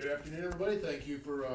Good afternoon, everybody. Thank you for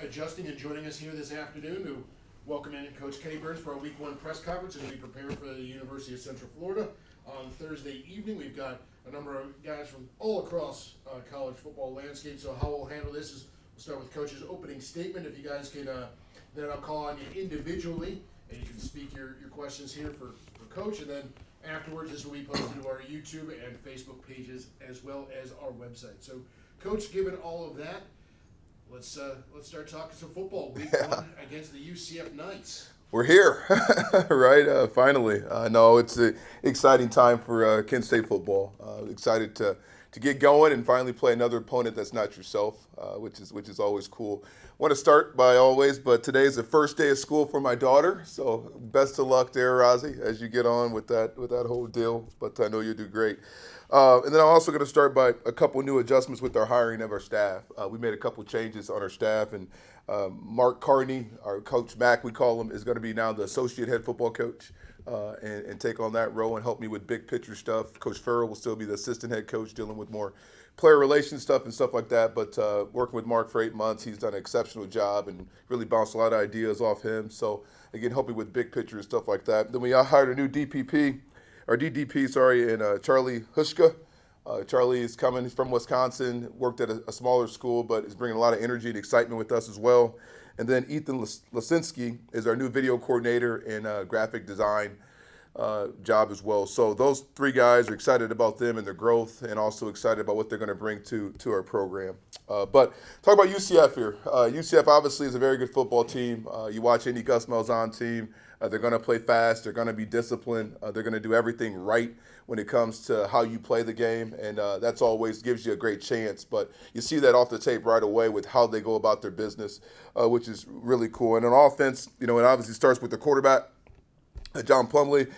adjusting and joining us here this afternoon to welcome in Coach Kenni Burns for our Week 1 press conference as we prepare for the University of Central Florida. On Thursday evening, we've got a number of guys from all across college football landscape. So how we'll handle this is we'll start with Coach's opening statement. If you guys can, then I'll call on you individually, and you can speak your questions here for Coach. And then afterwards, this will be posted to our YouTube and Facebook pages as well as our website. So, Coach, given all of that, let's start talking some football. Week 1 against the UCF Knights. We're here, right? Finally. No, it's an exciting time for Kent State football. Excited to get going and finally play another opponent that's not yourself, which is always cool. Want to start by always, but today is the first day of school for my daughter, so best of luck there, Rozzy, as you get on with that whole deal. But I know you'll do great. And then I'm also going to start by a couple new adjustments with our hiring of our staff. We made a couple changes on our staff, and Mark Carney, our Coach Mac, we call him, is going to be now the associate head football coach and take on that role and help me with big picture stuff. Coach Farrell will still be the assistant head coach, dealing with more player relations stuff and stuff like that. But working with Mark for 8 months, he's done an exceptional job and really bounced a lot of ideas off him. So, again, help me with big picture and stuff like that. Then we hired a new DDP, and Charlie Hushka. Charlie is coming. He's from Wisconsin, worked at a smaller school, but is bringing a lot of energy and excitement with us as well. And then Ethan Lasinski is our new video coordinator and graphic design job as well. So those 3 guys are excited about them and their growth, and also excited about what they're going to bring to our program. But talk about UCF here. UCF obviously is a very good football team. You watch any Gus Malzahn team. They're going to play fast. They're going to be disciplined. They're going to do everything right when it comes to how you play the game, and that's always gives you a great chance. But you see that off the tape right away with how they go about their business, which is really cool. And on offense, it obviously starts with the quarterback, John Plumlee,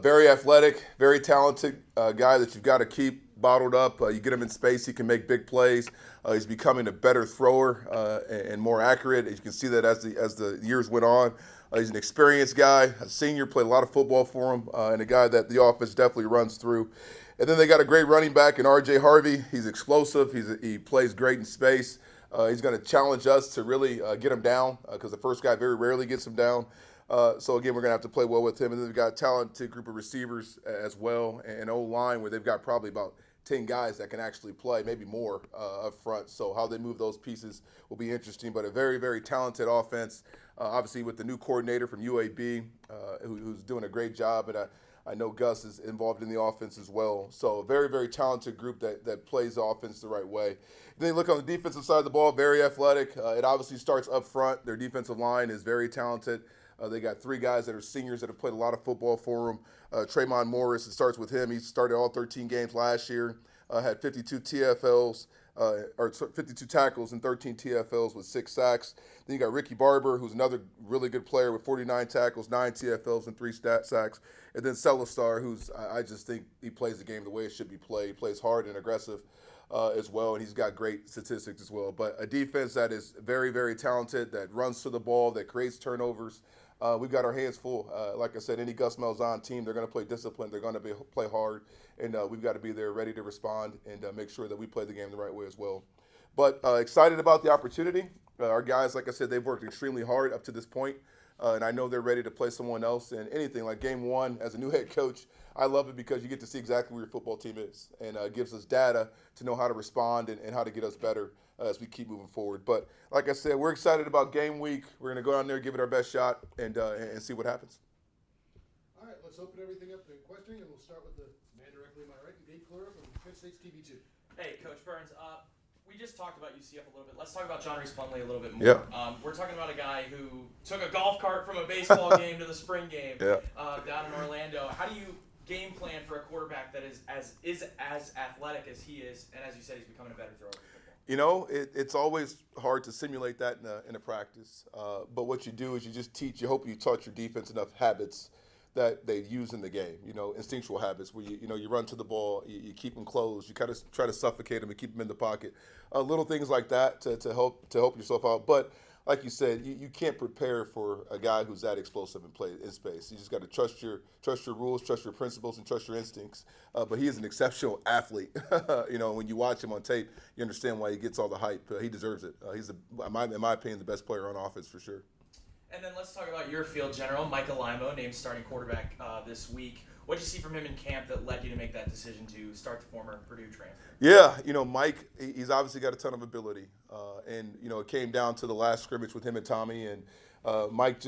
very athletic, very talented guy that you've got to keep bottled up. You get him in space, he can make big plays. He's becoming a better thrower and more accurate. You can see that as the years went on. He's an experienced guy, a senior, played a lot of football for him, and a guy that the offense definitely runs through. And then they got a great running back in R.J. Harvey. He's explosive. He plays great in space. He's going to challenge us to really get him down because the first guy very rarely gets him down. So, again, we're going to have to play well with him. And then they've got a talented group of receivers as well, and O-line where they've got probably about 10 guys that can actually play, maybe more up front. So how they move those pieces will be interesting. But a very, very talented offense, obviously with the new coordinator from UAB, who's doing a great job. And I know Gus is involved in the offense as well. So a very, very talented group that plays the offense the right way. Then you look on the defensive side of the ball, very athletic. It obviously starts up front. Their defensive line is very talented. They got 3 guys that are seniors that have played a lot of football for them. Tremont Morris, it starts with him. He started all 13 games last year, had 52 TFLs, or 52 tackles and 13 TFLs with 6 sacks. Then you got Ricky Barber, who's another really good player with 49 tackles, 9 TFLs, and 3 sacks. And then Celistar, who's I just think he plays the game the way it should be played. He plays hard and aggressive as well, and he's got great statistics as well. But a defense that is very, very talented, that runs to the ball, that creates turnovers. We've got our hands full. Like I said, any Gus Malzahn team, they're going to play disciplined. They're going to play hard, and we've got to be there ready to respond and make sure that we play the game the right way as well. But excited about the opportunity. Our guys, like I said, they've worked extremely hard up to this point, and I know they're ready to play someone else. And anything like game 1 as a new head coach, I love it because you get to see exactly where your football team is, and gives us data to know how to respond and how to get us better as we keep moving forward. But like I said, we're excited about game week. We're going to go out there, give it our best shot, and see what happens. All right, let's open everything up to questioning, and we'll start with the man directly to my right, Dave Clora from Kent State's TV2. Hey, Coach Burns. We just talked about UCF a little bit. Let's talk about John Reese Plumlee a little bit more. Yeah. We're talking about a guy who took a golf cart from a baseball game to the spring game down in Orlando. How do you game plan for a quarterback that is as athletic as he is, and as you said, he's becoming a better thrower? It's always hard to simulate that in a practice. But what you do is you just teach. You hope you taught your defense enough habits that they use in the game. Instinctual habits where you run to the ball, you keep them closed, you kind of try to suffocate them and keep them in the pocket. Little things like that to help yourself out. But like you said, you can't prepare for a guy who's that explosive in space. You just got to trust your rules, trust your principles, and trust your instincts. But he is an exceptional athlete. When you watch him on tape, you understand why he gets all the hype. He deserves it. He's, in my opinion, the best player on offense for sure. And then let's talk about your field general, Micah Limo, named starting quarterback this week. What did you see from him in camp that led you to make that decision to start the former Purdue transfer? Yeah, Mike, he's obviously got a ton of ability. And it came down to the last scrimmage with him and Tommy. And Mike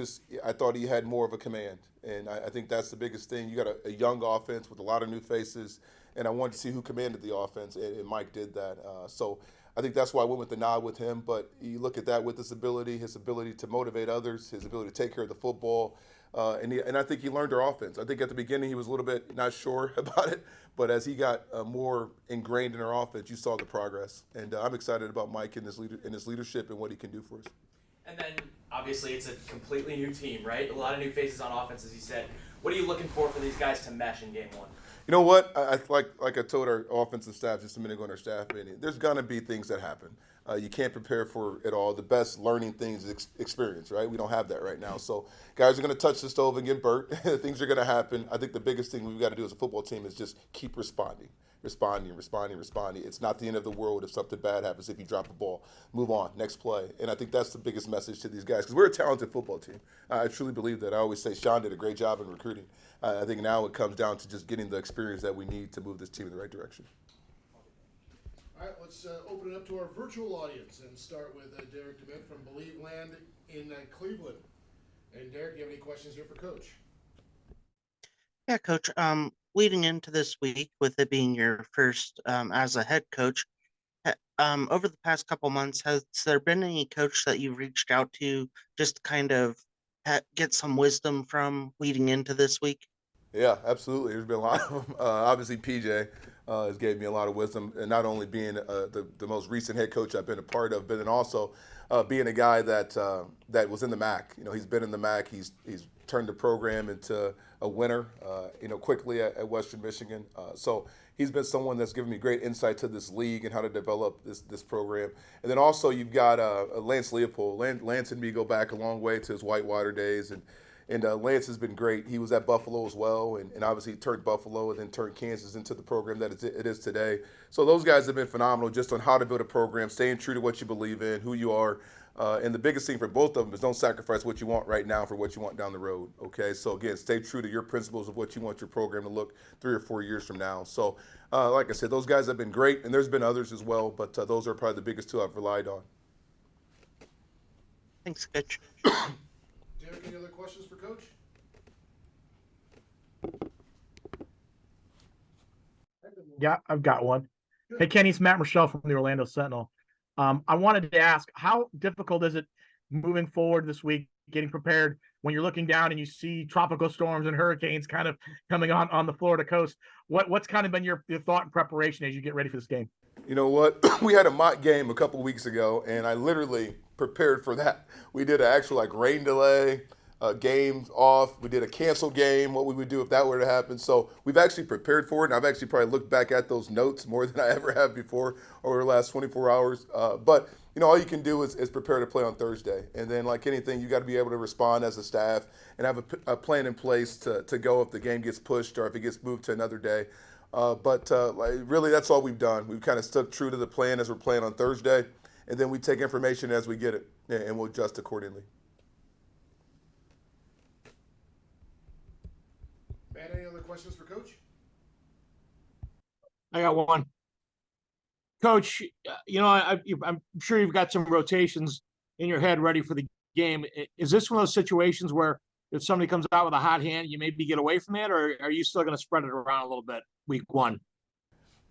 I thought he had more of a command. And I think that's the biggest thing. You got a young offense with a lot of new faces. And I wanted to see who commanded the offense. And Mike did that. So I think that's why I went with the nod with him. But you look at that with his ability to motivate others, his ability to take care of the football. And I think he learned our offense. I think at the beginning he was a little bit not sure about it, but as he got more ingrained in our offense, you saw the progress. And I'm excited about Mike and his leadership and what he can do for us. And then obviously it's a completely new team, right? A lot of new faces on offense, as you said. What are you looking for these guys to mesh in game one? You know what? I like I told our offensive staff just a minute ago in our staff meeting, there's going to be things that happen. You can't prepare for it all. The best learning things is experience, right? We don't have that right now. So guys are going to touch the stove and get burnt. Things are going to happen. I think the biggest thing we've got to do as a football team is just keep responding. It's not the end of the world if something bad happens, if you drop a ball. Move on, next play. And I think that's the biggest message to these guys because we're a talented football team. I truly believe that. I always say Sean did a great job in recruiting. I think now it comes down to just getting the experience that we need to move this team in the right direction. All right, let's open it up to our virtual audience and start with Derek DeMint from Believe Land in Cleveland. And Derek, do you have any questions here for Coach? Yeah, Coach. Leading into this week, with it being your first as a head coach, over the past couple months, has there been any coach that you've reached out to just kind of get some wisdom from leading into this week? Yeah, absolutely. There's been a lot of them. Obviously, PJ has gave me a lot of wisdom, and not only being the most recent head coach I've been a part of, but then also being a guy that was in the MAC. He's been in the MAC. He's turned the program into a winner, quickly at Western Michigan. So he's been someone that's given me great insight to this league and how to develop this program. And then also you've got Lance Leopold. Lance and me go back a long way to his Whitewater days, and Lance has been great. He was at Buffalo as well, and obviously turned Buffalo and then turned Kansas into the program that it is today. So those guys have been phenomenal just on how to build a program, staying true to what you believe in, who you are. And the biggest thing for both of them is don't sacrifice what you want right now for what you want down the road, okay? So, again, stay true to your principles of what you want your program to look 3 or 4 years from now. So, like I said, those guys have been great, and there's been others as well, but those are probably the biggest two I've relied on. Thanks, Coach. Derek, any other questions for Coach? Yeah, I've got one. Hey, Kenny, it's Matt Rochelle from the Orlando Sentinel. I wanted to ask, how difficult is it moving forward this week, getting prepared when you're looking down and you see tropical storms and hurricanes kind of coming on the Florida coast? What's kind of been your thought and preparation as you get ready for this game? You know what? We had a mock game a couple weeks ago, and I literally prepared for that. We did an actual rain delay, games off. We did a canceled game, what we would do if that were to happen. So we've actually prepared for it, and I've actually probably looked back at those notes more than I ever have before over the last 24 hours. But all you can do is prepare to play on Thursday. And then like anything, you got to be able to respond as a staff and have a plan in place to go if the game gets pushed or if it gets moved to another day. But really, that's all we've done. We've kind of stuck true to the plan as we're playing on Thursday, and then we take information as we get it, and we'll adjust accordingly. Matt, any other questions for Coach? I got one. Coach, I'm sure you've got some rotations in your head ready for the game. Is this one of those situations where if somebody comes out with a hot hand, you maybe get away from that, or are you still going to spread it around a little bit week one?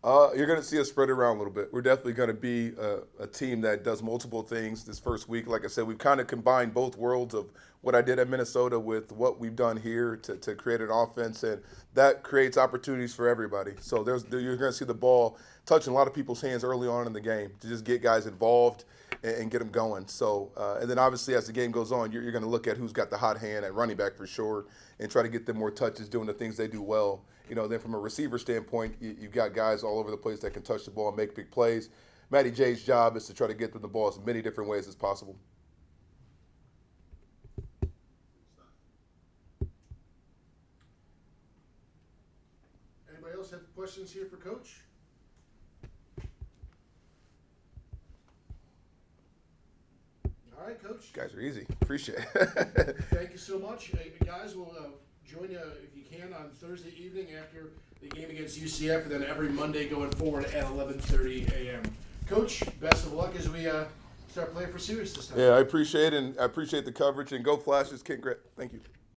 You're going to see us spread it around a little bit. We're definitely going to be a team that does multiple things this first week. Like I said, we've kind of combined both worlds of what I did at Minnesota with what we've done here to create an offense, and that creates opportunities for everybody. So you're going to see the ball touching a lot of people's hands early on in the game to just get guys involved and get them going. So, and then obviously as the game goes on, you're going to look at who's got the hot hand at running back for sure and try to get them more touches doing the things they do well. Then from a receiver standpoint, you've got guys all over the place that can touch the ball and make big plays. Matty J's job is to try to get them the ball as many different ways as possible. questions here for Coach? All right, Coach. You guys are easy. Appreciate it. Thank you so much. Guys, we'll join you if you can on Thursday evening after the game against UCF, and then every Monday going forward at 11:30 a.m. Coach, best of luck as we start playing for Sirius this time. Yeah, I appreciate it, and I appreciate the coverage. And go Flashes, Kent G.R.I.T. Thank you.